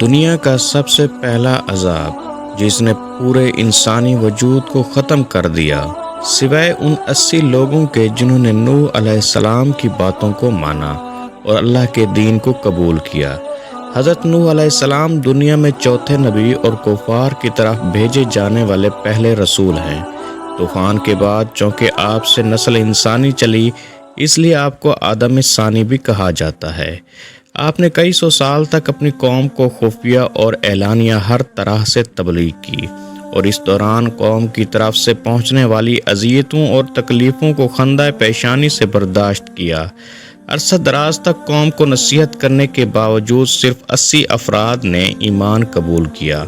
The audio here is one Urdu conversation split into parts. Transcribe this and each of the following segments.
دنیا کا سب سے پہلا عذاب جس نے پورے انسانی وجود کو ختم کر دیا، سوائے ان 80 لوگوں کے جنہوں نے نوح علیہ السلام کی باتوں کو مانا اور اللہ کے دین کو قبول کیا۔ حضرت نوح علیہ السلام دنیا میں چوتھے نبی اور کفار کی طرف بھیجے جانے والے پہلے رسول ہیں۔ طوفان کے بعد چونکہ آپ سے نسل انسانی چلی، اس لیے آپ کو آدم ثانی بھی کہا جاتا ہے۔ آپ نے کئی سو سال تک اپنی قوم کو خفیہ اور اعلانیہ ہر طرح سے تبلیغ کی، اور اس دوران قوم کی طرف سے پہنچنے والی اذیتوں اور تکلیفوں کو خندہ پیشانی سے برداشت کیا۔ عرصہ دراز تک قوم کو نصیحت کرنے کے باوجود صرف 80 افراد نے ایمان قبول کیا۔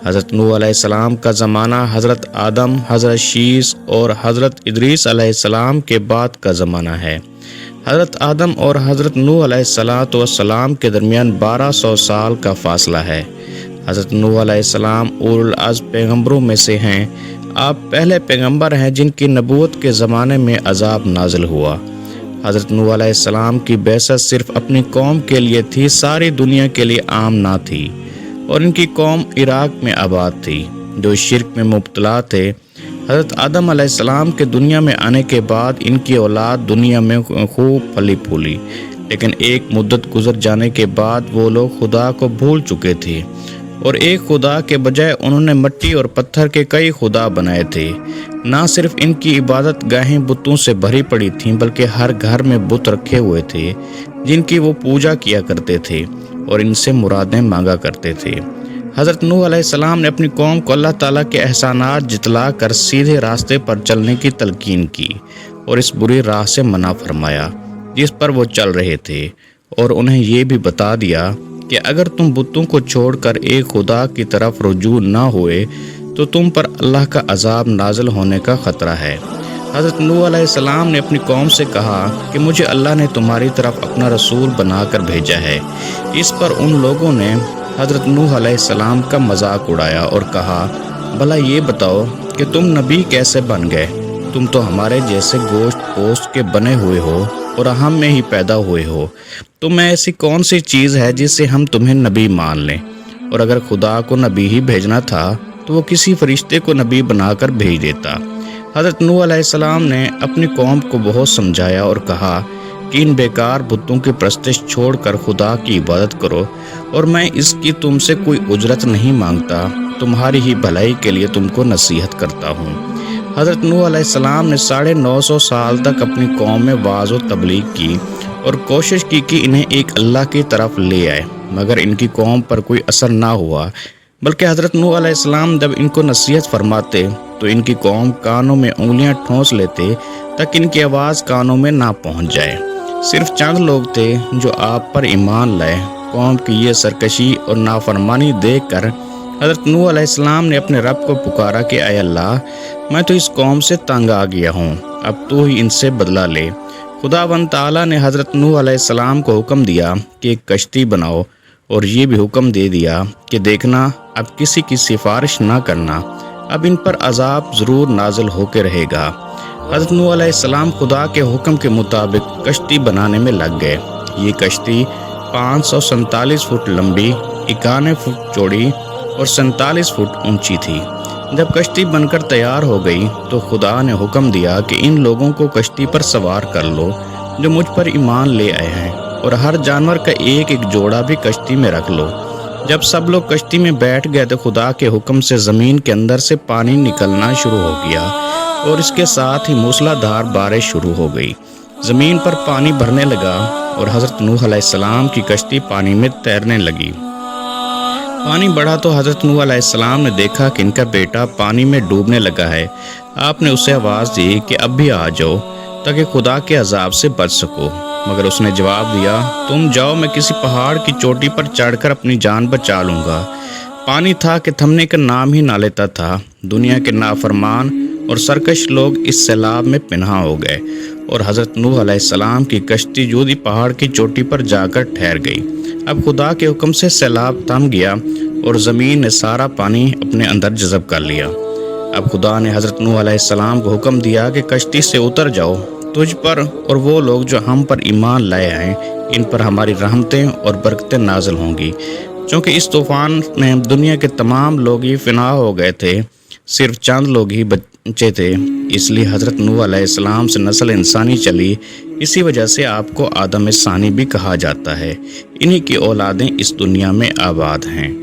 حضرت نوح علیہ السلام کا زمانہ حضرت آدم، حضرت شیس اور حضرت ادریس علیہ السلام کے بعد کا زمانہ ہے۔ حضرت آدم اور حضرت نوح علیہ السلام کے درمیان 1200 سال کا فاصلہ ہے۔ حضرت نوح علیہ السلام اولو العزم پیغمبروں میں سے ہیں۔ آپ پہلے پیغمبر ہیں جن کی نبوت کے زمانے میں عذاب نازل ہوا۔ حضرت نوح علیہ السلام کی بعثت صرف اپنی قوم کے لیے تھی، ساری دنیا کے لیے عام نہ تھی، اور ان کی قوم عراق میں آباد تھی جو شرک میں مبتلا تھے۔ حضرت آدم علیہ السلام کے دنیا میں آنے کے بعد ان کی اولاد دنیا میں خوب پلی پھولی، لیکن ایک مدت گزر جانے کے بعد وہ لوگ خدا کو بھول چکے تھے، اور ایک خدا کے بجائے انہوں نے مٹی اور پتھر کے کئی خدا بنائے تھے۔ نہ صرف ان کی عبادت گاہیں بتوں سے بھری پڑی تھیں، بلکہ ہر گھر میں بت رکھے ہوئے تھے جن کی وہ پوجا کیا کرتے تھے اور ان سے مرادیں مانگا کرتے تھے۔ حضرت نوح علیہ السلام نے اپنی قوم کو اللہ تعالیٰ کے احسانات جتلا کر سیدھے راستے پر چلنے کی تلقین کی اور اس بری راہ سے منع فرمایا جس پر وہ چل رہے تھے، اور انہیں یہ بھی بتا دیا کہ اگر تم بتوں کو چھوڑ کر ایک خدا کی طرف رجوع نہ ہوئے تو تم پر اللہ کا عذاب نازل ہونے کا خطرہ ہے۔ حضرت نوح علیہ السلام نے اپنی قوم سے کہا کہ مجھے اللہ نے تمہاری طرف اپنا رسول بنا کر بھیجا ہے۔ اس پر ان لوگوں نے حضرت نوح علیہ السلام کا مذاق اڑایا اور کہا، بھلا یہ بتاؤ کہ تم نبی کیسے بن گئے؟ تم تو ہمارے جیسے گوشت پوست کے بنے ہوئے ہو اور ہم میں ہی پیدا ہوئے ہو۔ تم میں ایسی کون سی چیز ہے جس سے ہم تمہیں نبی مان لیں؟ اور اگر خدا کو نبی ہی بھیجنا تھا تو وہ کسی فرشتے کو نبی بنا کر بھیج دیتا۔ حضرت نوح علیہ السلام نے اپنی قوم کو بہت سمجھایا اور کہا کہ ان بیکار بتوں کی پرستش چھوڑ کر خدا کی عبادت کرو، اور میں اس کی تم سے کوئی اجرت نہیں مانگتا، تمہاری ہی بھلائی کے لیے تم کو نصیحت کرتا ہوں۔ حضرت نوح علیہ السلام نے 950 سال تک اپنی قوم میں وعظ و تبلیغ کی اور کوشش کی کہ انہیں ایک اللہ کی طرف لے آئے، مگر ان کی قوم پر کوئی اثر نہ ہوا، بلکہ حضرت نوح علیہ السلام جب ان کو نصیحت فرماتے تو ان کی قوم کانوں میں انگلیاں ٹھونس لیتے تاکہ ان کی آواز کانوں میں نہ پہنچ جائے۔ صرف چند لوگ تھے جو آپ پر ایمان لائے۔ قوم کی یہ سرکشی اور نافرمانی دیکھ کر حضرت نوح علیہ السلام نے اپنے رب کو پکارا کہ اے اللہ، میں تو اس قوم سے تنگ آ گیا ہوں، اب تو ہی ان سے بدلہ لے۔ خداوند تعالیٰ نے حضرت نوح علیہ السلام کو حکم دیا کہ ایک کشتی بناؤ، اور یہ بھی حکم دے دیا کہ دیکھنا اب کسی کی سفارش نہ کرنا، اب ان پر عذاب ضرور نازل ہو کے رہے گا۔ حضرت نوح علیہ السلام خدا کے حکم کے مطابق کشتی بنانے میں لگ گئے۔ یہ کشتی 547 فٹ لمبی، 91 فٹ چوڑی اور 47 فٹ اونچی تھی۔ جب کشتی بن کر تیار ہو گئی تو خدا نے حکم دیا کہ ان لوگوں کو کشتی پر سوار کر لو جو مجھ پر ایمان لے آئے ہیں، اور ہر جانور کا ایک ایک جوڑا بھی کشتی میں رکھ لو۔ جب سب لوگ کشتی میں بیٹھ گئے تو خدا کے حکم سے زمین کے اندر سے پانی نکلنا شروع ہو گیا، اور اس کے ساتھ ہی موسلا دھار بارش شروع ہو گئی۔ زمین پر پانی بھرنے لگا اور حضرت نوح علیہ السلام کی کشتی پانی میں تیرنے لگی۔ پانی بڑھا تو حضرت نوح علیہ السلام نے دیکھا کہ ان کا بیٹا پانی میں ڈوبنے لگا ہے۔ آپ نے اسے آواز دی کہ اب بھی آ جاؤ تاکہ خدا کے عذاب سے بچ سکو، مگر اس نے جواب دیا، تم جاؤ، میں کسی پہاڑ کی چوٹی پر چڑھ کر اپنی جان بچا لوں گا۔ پانی تھا کہ تھمنے کا نام ہی نہ لیتا تھا۔ دنیا کے نافرمان اور سرکش لوگ اس سیلاب میں پنہاں ہو گئے، اور حضرت نوح علیہ السلام کی کشتی جودی پہاڑ کی چوٹی پر جا کر ٹھہر گئی۔ اب خدا کے حکم سے سیلاب تھم گیا اور زمین نے سارا پانی اپنے اندر جذب کر لیا۔ اب خدا نے حضرت نوح علیہ السلام کو حکم دیا کہ کشتی سے اتر جاؤ، تجھ پر اور وہ لوگ جو ہم پر ایمان لائے ہیں ان پر ہماری رحمتیں اور برکتیں نازل ہوں گی۔ چونکہ اس طوفان میں دنیا کے تمام لوگ ہی فنا ہو گئے تھے، صرف چند لوگ ہی بچے تھے، اس لیے حضرت نوح علیہ السلام سے نسل انسانی چلی۔ اسی وجہ سے آپ کو آدم ثانی بھی کہا جاتا ہے۔ انہی کی اولادیں اس دنیا میں آباد ہیں۔